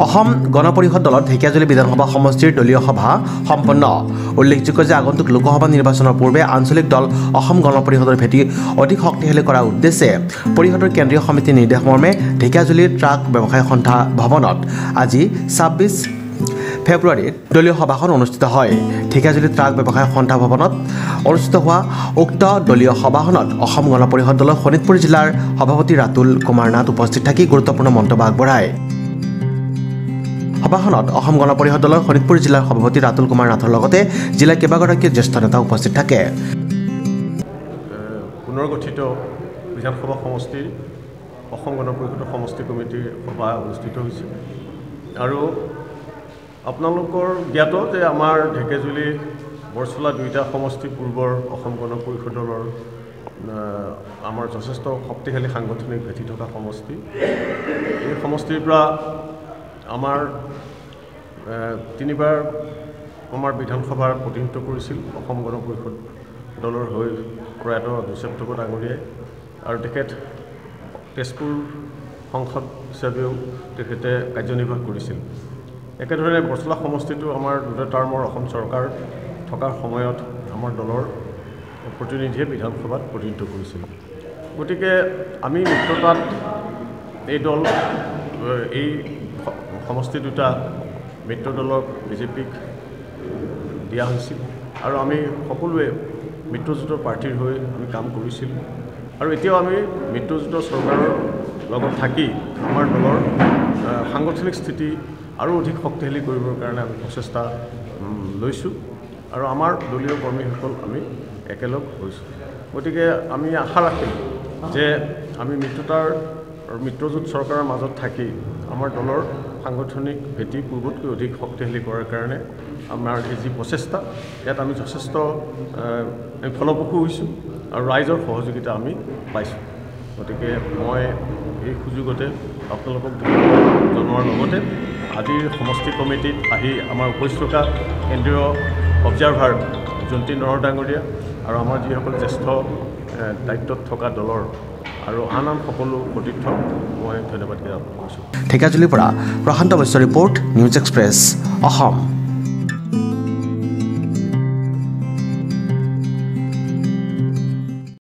অসম গণ পৰিষদ দলত ঢেকিয়াজুলি বিধানসভা সমষ্টিৰ দলীয় সভা সম্পন্ন। উল্লেখযোগ্য যে আগন্তুক লোকসভা নিৰ্বাচনৰ পূৰ্বে আঞ্চলিক দল অসম গণ পৰিষদৰ ভেটি অধিক শক্তিশালী কৰাৰ উদ্দেশ্যে পৰিষদৰ কেন্দ্ৰীয় সমিতিৰ নিৰ্দেশ মৰ্মে ঢেকিয়াজুলিৰ ট্ৰাক ব্যৱসায় সন্থা ভৱনত আজি ২৬ ফেব্ৰুৱাৰীত দলীয় সভাখন অনুষ্ঠিত হয়। ঢেকিয়াজুলি ট্ৰাক ব্যৱসায় সন্থা ভৱনত অনুষ্ঠিত হোৱা উক্ত দলীয় সভাখনত অসম গণ পৰিষদ দলৰ শোণিতপুৰ জিলাৰ সভাপতি ৰাতুল কুমাৰ নাথ উপস্থিত থাকি গুৰুত্বপূৰ্ণ মন্তব্য আগবঢ়ায়। সভাখনত অসম গণ পৰিষদ দলৰ শোণিতপুৰ জিলাৰ সভাপতি ৰাতুল কুমাৰ নাথৰ লগতে জিলাৰ কেইবাগৰাকী জ্যেষ্ঠ নেতা উপস্থিত থাকে। পুনৰ্গঠিত বিধানসভা সমষ্টিৰ অসম গণ পৰিষদৰ সমষ্টি কমিটিৰ সভা অনুষ্ঠিত হৈছে আৰু আপোনালোকৰ জ্ঞাত যে আমাৰ ঢেকিয়াজুলি বৰচলা দুইটা সমষ্টি পূৰ্বৰ অসম গণ পৰিষদ দলৰ আমাৰ যথেষ্ট শক্তিশালী সাংগঠনিক ভেটি থকা সমষ্টি। এই সমষ্টিৰ পৰা আমাৰ তিনিবাৰ আমাৰ বিধানসভাৰ প্ৰতিনিধিত্ব কৰিছিল অসম গণ পৰিষদ দলৰ হৈ প্ৰয়াত যোচেফ ঠুকু ডাঙৰীয়াই আৰু তেখেত তেজপুৰ সংসদ হিচাপেও তেখেতে কাৰ্যনিৰ্বাহ কৰিছিল। একেধৰণে বৰচলা সমষ্টিটো আমাৰ দুটা টাৰ্মৰ অসম চৰকাৰ থকাৰ সময়ত আমাৰ দলৰ প্ৰতিনিধিয়ে বিধানসভাত প্ৰতিনিধিত্ব কৰিছিল। গতিকে আমি মিত্ৰতাত এই দল এই সমষ্টি দুটা মিত্ৰ দলক বিজেপিক দিয়া হৈছিল আৰু আমি সকলোৱে মিত্ৰজোঁটৰ প্ৰাৰ্থীৰ হৈ আমি কাম কৰিছিলোঁ আৰু এতিয়াও আমি মিত্ৰজোঁটৰ চৰকাৰৰ লগত থাকি আমাৰ দলৰ সাংগঠনিক স্থিতি আৰু অধিক শক্তিশালী কৰিবৰ কাৰণে আমি প্ৰচেষ্টা লৈছোঁ আৰু আমাৰ দলীয় কৰ্মীসকল আমি একেলগ হৈছোঁ। গতিকে আমি আশা ৰাখিম যে আমি মিত্ৰজোঁট চৰকাৰৰ মাজত থাকি আমাৰ দলৰ সাংগঠনিক ভেটি পূৰ্বতকৈ অধিক শক্তিশালী কৰাৰ কাৰণে আমাৰ এই যি প্ৰচেষ্টা ইয়াত আমি যথেষ্ট ফলপ্ৰসূ হৈছোঁ আৰু ৰাইজৰ সহযোগিতা আমি পাইছোঁ। গতিকে মই এই সুযোগতে আপোনালোকক জনোৱাৰ লগতে আজিৰ সমষ্টি কমিটিত আহি আমাৰ উপস্থিত থকা কেন্দ্ৰীয় অবজাৰ্ভাৰ জয়ন্তী নৰহ ডাঙৰীয়া আৰু আমাৰ যিসকল জ্যেষ্ঠ দায়িত্বত থকা দলৰ আৰু আন সকলো সতীৰ্থক মই ধন্যবাদ জ্ঞাপন কৰিছোঁ। ঢেকিয়াজুলিৰ পৰা Prashanta Baishya report, news express, Assam.